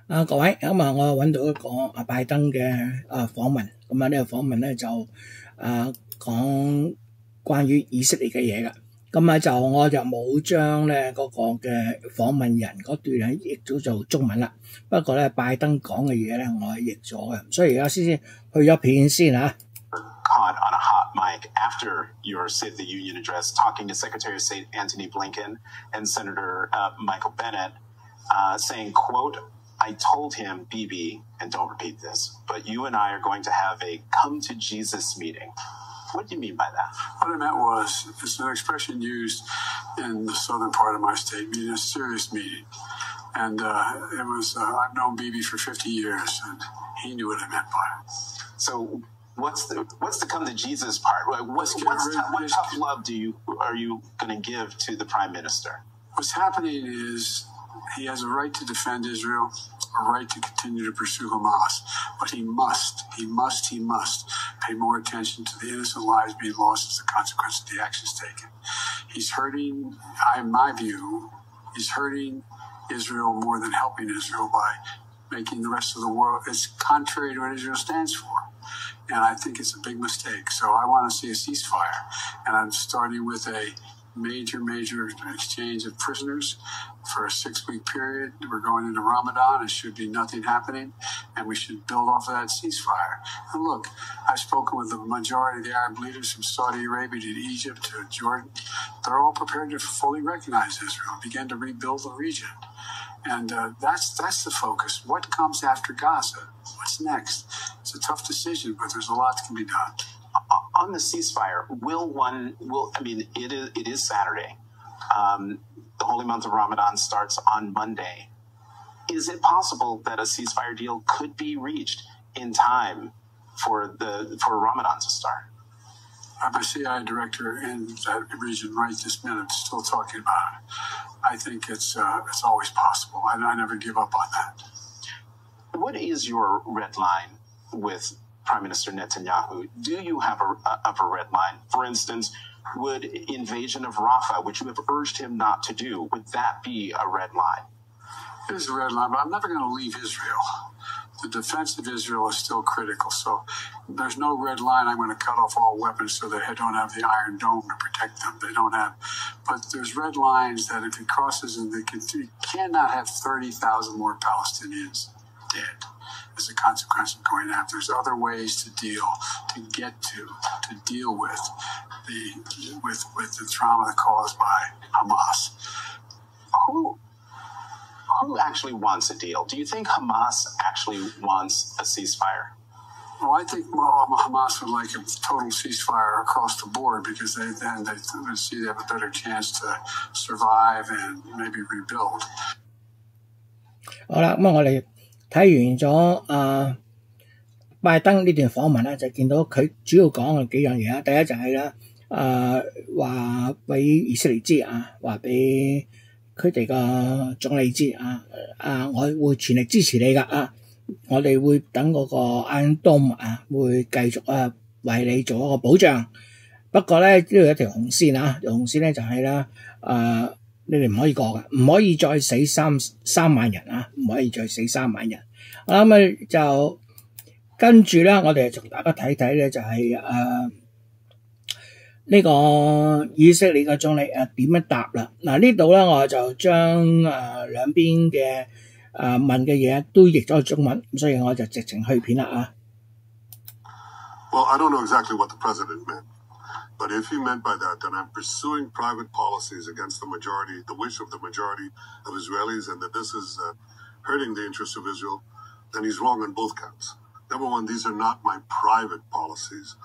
各位，咁我揾到一個拜登嘅訪問，咁呢個訪問咧就講關於以色列嘅嘢㗎。咁我就冇將咧嗰個嘅訪問人嗰段咧譯咗做中文啦。不過咧拜登講嘅嘢咧我係譯咗嘅，所以而家先去咗片先嚇。Caught on a hot mic after your State of the Union address, talking to Secretary of State Antony Blinken and Senator Michael Bennett, saying, quote, I told him, Bibi, and don't repeat this, but you and I are going to have a come to Jesus meeting. What do you mean by that? What I meant was, it's an expression used in the southern part of my state, meaning a serious meeting. And it was, I've known Bibi for 50 years, and he knew what I meant by it. So what's the come to Jesus part? What tough love are you going to give to the Prime Minister? What's happening is he has a right to defend Israel, a right to continue to pursue Hamas, but he must pay more attention to the innocent lives being lost as a consequence of the actions taken. He's hurting, in my view, he's hurting Israel more than helping Israel by making the rest of the world, it's contrary to what Israel stands for. And I think it's a big mistake. So I want to see a ceasefire. And I'm starting with a major exchange of prisoners for a 6-week period. We're going into Ramadan. It should be nothing happening. And we should build off of that ceasefire. And look, I've spoken with the majority of the Arab leaders from Saudi Arabia to Egypt to Jordan. They're all prepared to fully recognize Israel and begin to rebuild the region. And that's the focus. What comes after Gaza? What's next? It's a tough decision, but there's a lot that can be done. On the ceasefire, it is Saturday. The holy month of Ramadan starts on Monday. Is it possible that a ceasefire deal could be reached in time for Ramadan to start? I'm a CIA director in that region right this minute, still talking about it. I think it's always possible. I never give up on that. What is your red line with Prime Minister Netanyahu? Do you have a red line? For instance, would invasion of Rafah, which you have urged him not to do, would that be a red line? It is a red line, but I'm never going to leave Israel. The defense of Israel is still critical, so there's no red line. I'm going to cut off all weapons so they don't have the Iron Dome to protect them. They don't have, but there's red lines that if it crosses, and you cannot have 30,000 more Palestinians dead as a consequence of going after. There's other ways to deal with the trauma caused by Hamas. Who actually wants a deal? Do you think Hamas actually wants a ceasefire? Well, I think Hamas would like a total ceasefire across the board because they would see they have a better chance to survive and maybe rebuild. 好啦，咁我哋睇完咗拜登呢段訪問咧，就見到佢主要講嘅幾樣嘢啦。第一就係咧話俾以色列知話俾佢哋個總理知我會全力支持你㗎我哋會等嗰個 Iron Dome 會繼續為你做一個保障。不過咧呢度有一條紅線條紅線咧就係咧你哋唔可以過㗎，唔可以再死3萬人唔可以再死3萬人。我諗就跟住咧，我哋同大家睇睇咧就係呢個以色列嘅總理點樣答啦？呢度咧我就將兩邊嘅問嘅嘢都譯咗中文，所以我就直情去片啦Well, I don't know exactly what the president meant, but if he meant by that I'm pursuing private policies against the wish of the majority of Israelis, and that this is hurting the interests of Israel, then he's wrong on both counts. Number one, these are not my private policies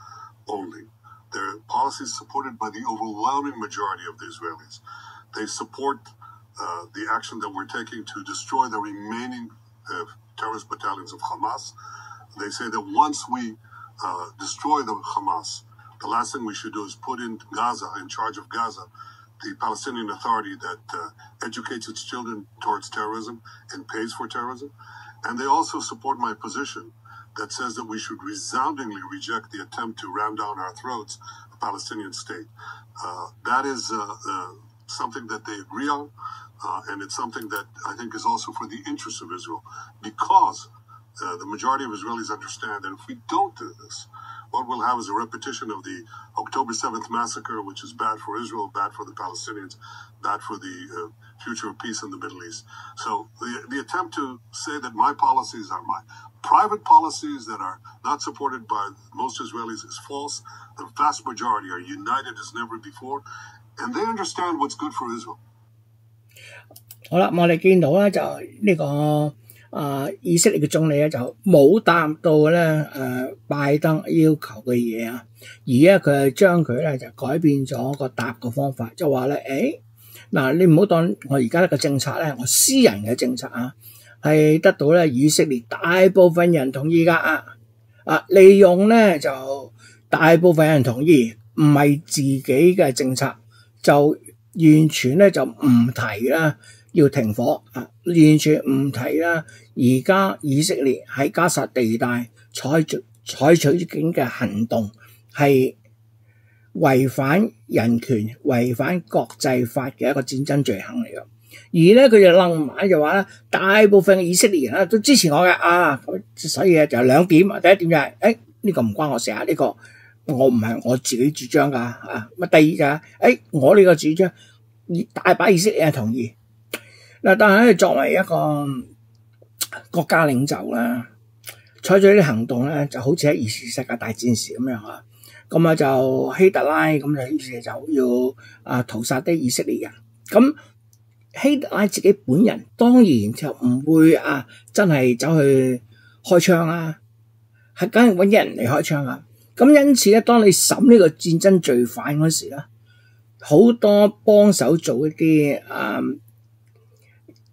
only. They're policies supported by the overwhelming majority of the Israelis. They support the action that we're taking to destroy the remaining terrorist battalions of Hamas. They say that once we destroy the Hamas, the last thing we should do is put in Gaza, in charge of Gaza, the Palestinian Authority that educates its children towards terrorism and pays for terrorism. And they also support my position that says that we should resoundingly reject the attempt to ram down our throats a Palestinian state. That is something that they agree on. And it's something that I think is also for the interest of Israel, because the majority of Israelis understand that if we don't do this, what we'll have is a repetition of the October 7th massacre, which is bad for Israel, bad for the Palestinians, bad for the future of peace in the Middle East. So the attempt to say that my policies are my private policies that are not supported by most Israelis is false. The vast majority are united as never before, and they understand what's good for Israel. 好啦，我哋見到咧就呢個以色列嘅總理咧就冇答到咧拜登要求嘅嘢啊，而咧佢係將佢咧就改變咗個答嘅方法，就話咧嗱你唔好當我而家呢個政策咧，我私人嘅政策啊，係得到咧以色列大部分人同意㗎利用咧就大部分人同意，唔係自己嘅政策，就完全咧就唔提啦。要停火完全唔提啦！而家以色列喺加薩地帶採取緊嘅行動係違反人權、違反國際法嘅一個戰爭罪行嚟嘅。而咧佢就愣埋就話咧，大部分嘅以色列人都支持我嘅所以就有兩點。第一點就係呢個唔關我事呢個我唔係我自己主張㗎第二就係我呢個主張大把以色列人同意。但係作為一個國家領袖啦，採取啲行動咧，就好似喺二次世界大戰時咁樣咁就希特拉咁就於是就要屠殺啲以色列人。咁希特拉自己本人當然就唔會真係走去開槍係梗係揾人嚟開槍咁因此咧，當你審呢個戰爭罪犯嗰時咧，好多幫手做一啲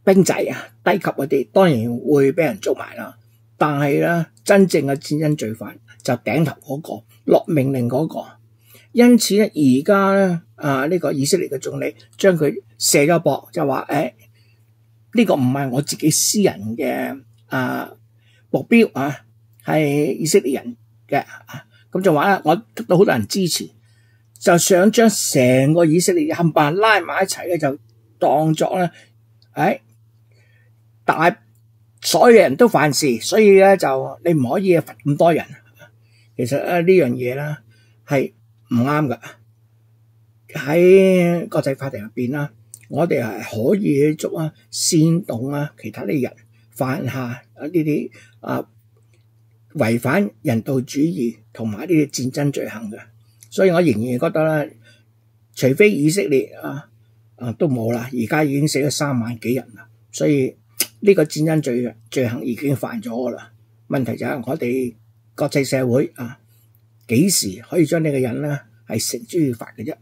兵仔低級嗰啲當然會俾人捉埋啦，但係咧真正嘅戰爭罪犯就頂頭嗰個落命令嗰個，因此咧而家咧呢個以色列嘅總理將佢卸咗膊，就話呢個唔係我自己私人嘅目標係以色列人嘅咁就話咧我得到好多人支持，就想將成個以色列冚唪唥拉埋一齊咧，就當作咧所有人都犯事，所以咧就你唔可以罰咁多人。其實呢樣嘢咧係唔啱㗎。喺國際法庭入邊啦，我哋係可以去捉煽動其他啲人犯下呢啲違反人道主義同埋呢啲戰爭罪行嘅。所以我仍然覺得咧，除非以色列都冇啦，而家已經死咗3萬幾人啦，所以呢個戰爭罪行已經犯咗㗎啦。問題就係我哋國際社會幾時可以將呢個人咧係繩之於法嘅啫。